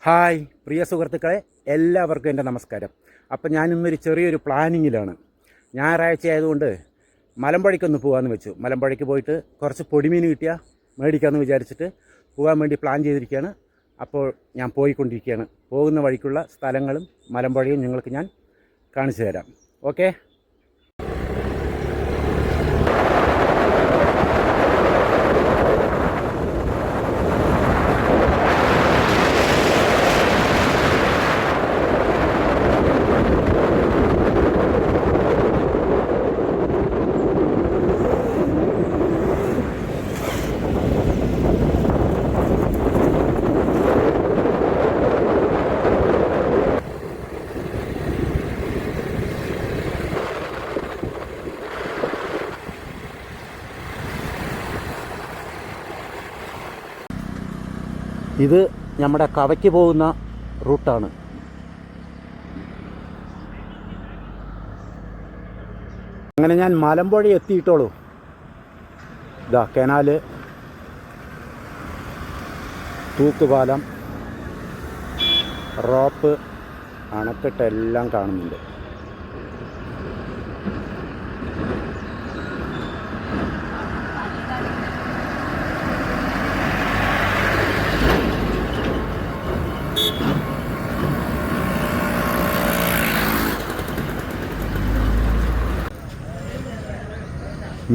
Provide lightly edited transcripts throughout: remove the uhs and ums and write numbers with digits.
Hi പ്രിയ സുഹൃത്തുക്കളെ, എല്ലാവർക്കും എൻ്റെ നമസ്കാരം. അപ്പം ഞാനിന്നൊരു ചെറിയൊരു പ്ലാനിങ്ങിലാണ്. ഞായറാഴ്ച ആയതുകൊണ്ട് മലമ്പുഴയ്ക്കൊന്ന് പോകാമെന്ന് വെച്ചു. മലമ്പുഴയ്ക്ക് പോയിട്ട് കുറച്ച് പൊടിമീൻ കിട്ടിയാൽ മേടിക്കാമെന്ന് വിചാരിച്ചിട്ട് പോകാൻ വേണ്ടി പ്ലാൻ ചെയ്തിരിക്കുകയാണ്. അപ്പോൾ ഞാൻ പോയിക്കൊണ്ടിരിക്കുകയാണ്. പോകുന്ന വഴിക്കുള്ള സ്ഥലങ്ങളും മലമ്പുഴയും നിങ്ങൾക്ക് ഞാൻ കാണിച്ചു തരാം. ഓക്കെ. ഇത് നമ്മുടെ കവയ്ക്ക് പോകുന്ന റൂട്ടാണ്. അങ്ങനെ ഞാൻ മലമ്പുഴ എത്തിയിട്ടോളൂ. ഇതാ കനാല്, തൂക്കുപാലം, റോപ്പ്, അണക്കെട്ട് എല്ലാം കാണുന്നുണ്ട്.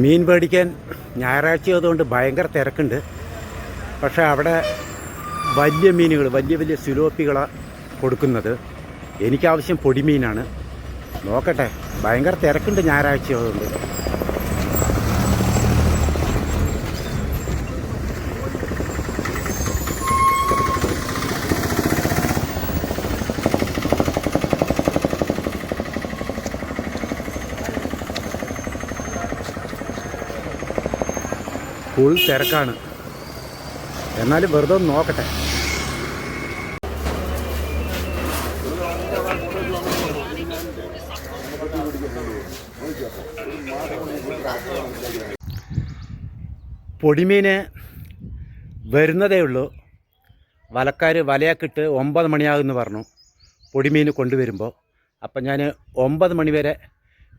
മീൻ മേടിക്കാൻ ഞായറാഴ്ച ആയതുകൊണ്ട് ഭയങ്കര തിരക്കുണ്ട്. പക്ഷേ അവിടെ വലിയ മീനുകൾ, വലിയ വലിയ സിലോപ്പികളാണ് കൊടുക്കുന്നത്. എനിക്കാവശ്യം പൊടിമീനാണ്. നോക്കട്ടെ, ഭയങ്കര തിരക്കുണ്ട് ഞായറാഴ്ച ആയതുകൊണ്ട്. ഫുൾ തിരക്കാണ്. എന്നാലും വെറുതെ ഒന്ന് നോക്കട്ടെ. പൊടിമീന് വരുന്നതേ ഉള്ളൂ. വലക്കാർ വലയാക്കിട്ട് 9 മണിയാകുമെന്ന് പറഞ്ഞു പൊടിമീൻ കൊണ്ടുവരുമ്പോൾ. അപ്പം ഞാൻ 9 മണി വരെ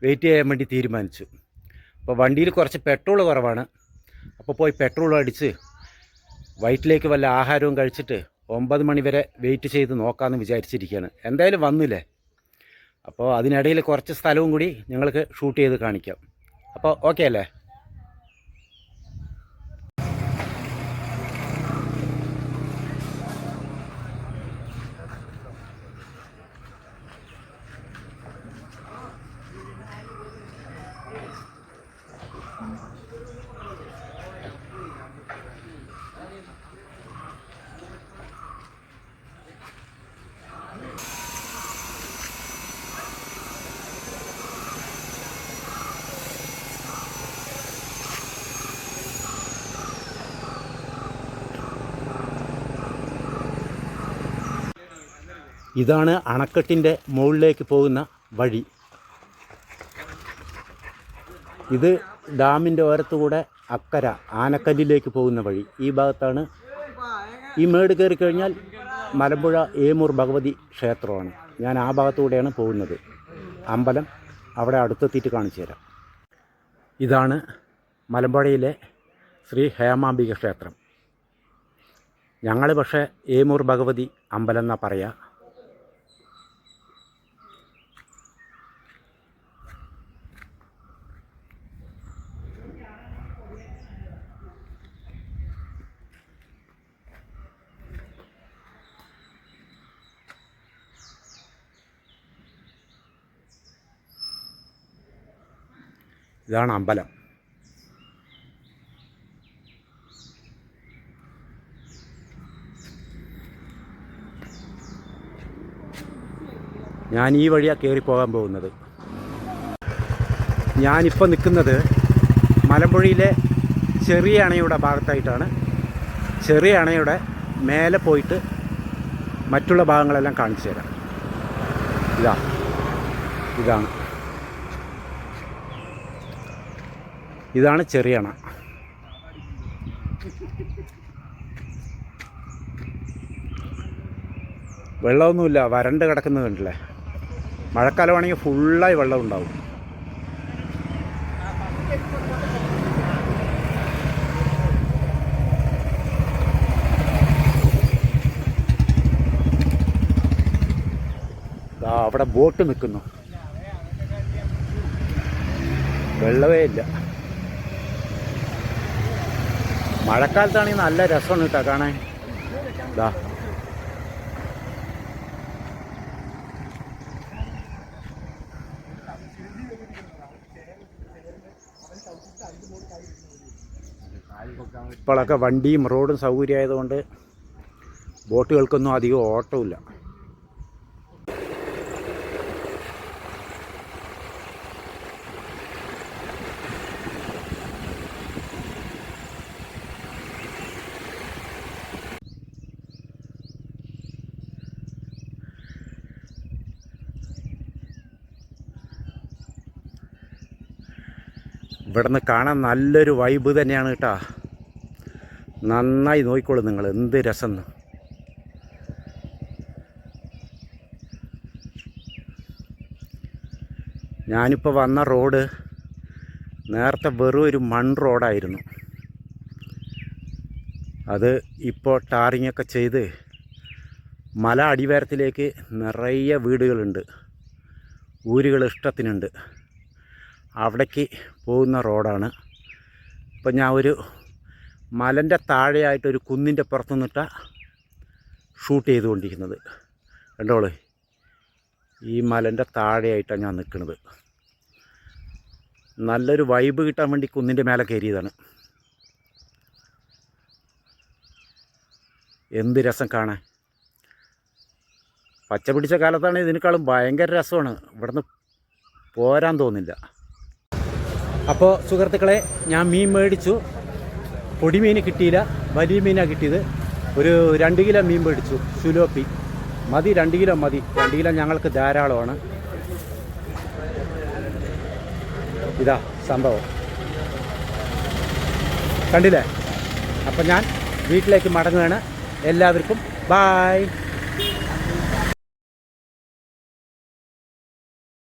വെയിറ്റ് ചെയ്യാൻ വേണ്ടി തീരുമാനിച്ചു. അപ്പോൾ വണ്ടിയിൽ കുറച്ച് പെട്രോൾ കുറവാണ്. അപ്പോൾ പോയി പെട്രോൾ അടിച്ച് വയറ്റിലേക്ക് വല്ല ആഹാരവും കഴിച്ചിട്ട് 9 മണി വരെ വെയിറ്റ് ചെയ്ത് നോക്കാമെന്ന് വിചാരിച്ചിരിക്കുകയാണ്. എന്തായാലും വന്നില്ലേ, അപ്പോൾ അതിനിടയിൽ കുറച്ച് സ്ഥലവും കൂടി ഞങ്ങൾക്ക് ഷൂട്ട് ചെയ്ത് കാണിക്കാം. അപ്പോൾ ഓക്കെ അല്ലേ? ഇതാണ് അണക്കെട്ടിൻ്റെ മുകളിലേക്ക് പോകുന്ന വഴി. ഇത് ഡാമിൻ്റെ ഓരത്തുകൂടെ അക്കര ആനക്കല്ലിലേക്ക് പോകുന്ന വഴി. ഈ ഭാഗത്താണ്. ഈ മേട് കയറി കഴിഞ്ഞാൽ മലമ്പുഴ ഏമൂർ ഭഗവതി ക്ഷേത്രമാണ്. ഞാൻ ആ ഭാഗത്തുകൂടെയാണ് പോകുന്നത്. അമ്പലം അവിടെ അടുത്തെത്തിയിട്ട് കാണിച്ചു തരാം. ഇതാണ് മലമ്പുഴയിലെ ശ്രീ ഹേമാംബിക ക്ഷേത്രം. ഞങ്ങൾ പക്ഷേ ഏമൂർ ഭഗവതി അമ്പലം എന്നാണ് പറയുക. ഇതാണ് അമ്പലം. ഞാൻ ഈ വഴിയാണ് കയറി പോകാൻ പോകുന്നത്. ഞാനിപ്പോൾ നിൽക്കുന്നത് മലമ്പുഴയിലെ ചെറിയ അണയുടെ ഭാഗത്തായിട്ടാണ്. ചെറിയ അണയുടെ മേലെ പോയിട്ട് മറ്റുള്ള ഭാഗങ്ങളെല്ലാം കാണിച്ചു തരാം. ഇതാണ് ചെറിയണ. വെള്ളമൊന്നുമില്ല, വരണ്ട് കിടക്കുന്നത് കണ്ടില്ലേ. മഴക്കാലമാണെങ്കിൽ ഫുള്ളായി വെള്ളം ഉണ്ടാവും. അവിടെ ബോട്ട് നിൽക്കുന്നു, വെള്ളമേ ഇല്ല. മഴക്കാലത്താണെങ്കിൽ നല്ല രസമാണ് കേട്ടോ കാണാൻ. ഇതാ ഇപ്പോഴൊക്കെ വണ്ടിയും റോഡും സൗകര്യമായതുകൊണ്ട് ബോട്ടുകൾക്കൊന്നും അധികം ഓട്ടമില്ല. ഇവിടുന്ന് കാണാൻ നല്ലൊരു വൈബ് തന്നെയാണ് കേട്ടോ. നന്നായി നോക്കിക്കോളൂ നിങ്ങൾ, എന്ത് രസം. ഞാനിപ്പോൾ വന്ന റോഡ് നേരത്തെ വെറും ഒരു മൺ റോഡായിരുന്നു. അത് ഇപ്പോൾ ടാറിങ്ങൊക്കെ ചെയ്ത് മല അടിവാരത്തിലേക്ക് നിറയെ വീടുകളുണ്ട്, ഊരുകൾ ഇഷ്ടത്തിനുണ്ട്. അവിടേക്ക് പോകുന്ന റോഡാണ്. ഇപ്പം ഞാൻ ഒരു മലൻ്റെ താഴെയായിട്ടൊരു കുന്നിൻ്റെ പുറത്തു നിന്നിട്ടാണ് ഷൂട്ട് ചെയ്തുകൊണ്ടിരിക്കുന്നത്. കണ്ടോളൂ, ഈ മലൻ്റെ താഴെയായിട്ടാണ് ഞാൻ നിൽക്കുന്നത്. നല്ലൊരു വൈബ് കിട്ടാൻ വേണ്ടി കുന്നിൻ്റെ മേലെ കയറിയതാണ്. എന്ത് രസം കാണാൻ. പച്ച പിടിച്ച കാലത്താണ് ഇതിനേക്കാളും ഭയങ്കര രസമാണ്. ഇവിടുന്ന് പോരാൻ തോന്നില്ല. അപ്പോൾ സുഹൃത്തുക്കളെ, ഞാൻ മീൻ മേടിച്ചു. പൊടിമീൻ കിട്ടിയില്ല, വലിയ മീനാണ് കിട്ടിയത്. ഒരു 2 കിലോ മീൻ മേടിച്ചു, സുലോപ്പി മതി. 2 കിലോ മതി. 2 കിലോ ഞങ്ങൾക്ക് ധാരാളമാണ്. ഇതാ സംഭവം, കണ്ടില്ലേ. അപ്പം ഞാൻ വീട്ടിലേക്ക് മടങ്ങുകയാണ്. എല്ലാവർക്കും ബായ്.